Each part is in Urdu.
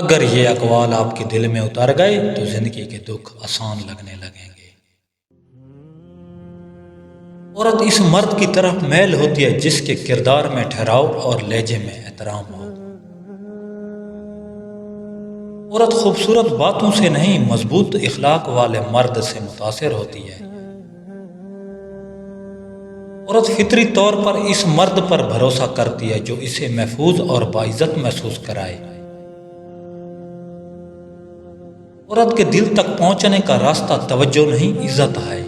اگر یہ اقوال آپ کے دل میں اتر گئے تو زندگی کے دکھ آسان لگنے لگیں گے۔ عورت اس مرد کی طرف میل ہوتی ہے جس کے کردار میں ٹھہراؤ اور لہجے میں احترام ہو۔ عورت خوبصورت باتوں سے نہیں، مضبوط اخلاق والے مرد سے متاثر ہوتی ہے۔ عورت فطری طور پر اس مرد پر بھروسہ کرتی ہے جو اسے محفوظ اور باعزت محسوس کرائے۔ عورت کے دل تک پہنچنے کا راستہ توجہ نہیں، عزت ہے۔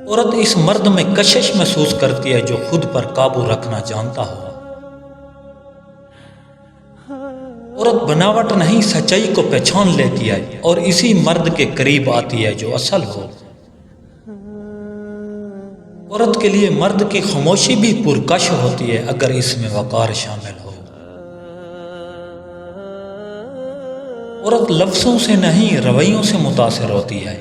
عورت اس مرد میں کشش محسوس کرتی ہے جو خود پر قابو رکھنا جانتا ہو۔ عورت بناوٹ نہیں، سچائی کو پہچان لیتی ہے اور اسی مرد کے قریب آتی ہے جو اصل ہو۔ عورت کے لیے مرد کی خاموشی بھی پرکش ہوتی ہے اگر اس میں وقار شامل ہو۔ عورت لفظوں سے نہیں، رویوں سے متاثر ہوتی ہے۔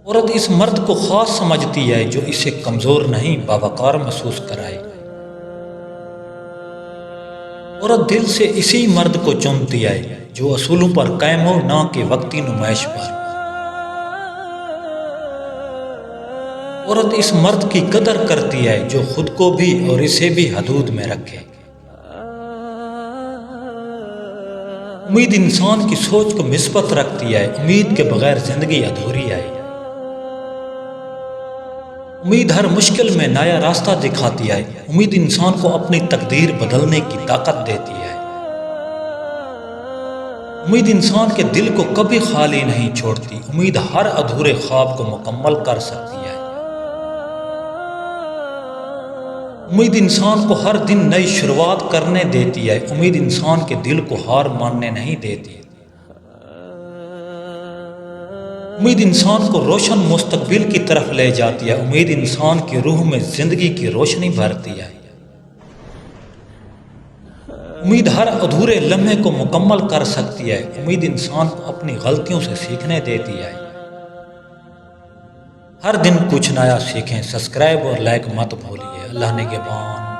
عورت اس مرد کو خاص سمجھتی ہے جو اسے کمزور نہیں، باوقار محسوس کرائے۔ عورت دل سے اسی مرد کو چنتی ہے جو اصولوں پر قائم ہو، نہ کہ وقتی نمائش پر۔ عورت اس مرد کی قدر کرتی ہے جو خود کو بھی اور اسے بھی حدود میں رکھے۔ امید انسان کی سوچ کو مثبت رکھتی ہے، امید کے بغیر زندگی ادھوری ہے۔ امید ہر مشکل میں نیا راستہ دکھاتی ہے، امید انسان کو اپنی تقدیر بدلنے کی طاقت دیتی ہے۔ امید انسان کے دل کو کبھی خالی نہیں چھوڑتی، امید ہر ادھورے خواب کو مکمل کر سکتی ہے۔ امید انسان کو ہر دن نئی شروعات کرنے دیتی ہے، امید انسان کے دل کو ہار ماننے نہیں دیتی۔ امید انسان کو روشن مستقبل کی طرف لے جاتی ہے، امید انسان کی روح میں زندگی کی روشنی بھرتی ہے۔ امید ہر ادھورے لمحے کو مکمل کر سکتی ہے، امید انسان کو اپنی غلطیوں سے سیکھنے دیتی ہے۔ ہر دن کچھ نیا سیکھیں، سبسکرائب اور لائک مت بھولیے۔ اللہ نگہبان۔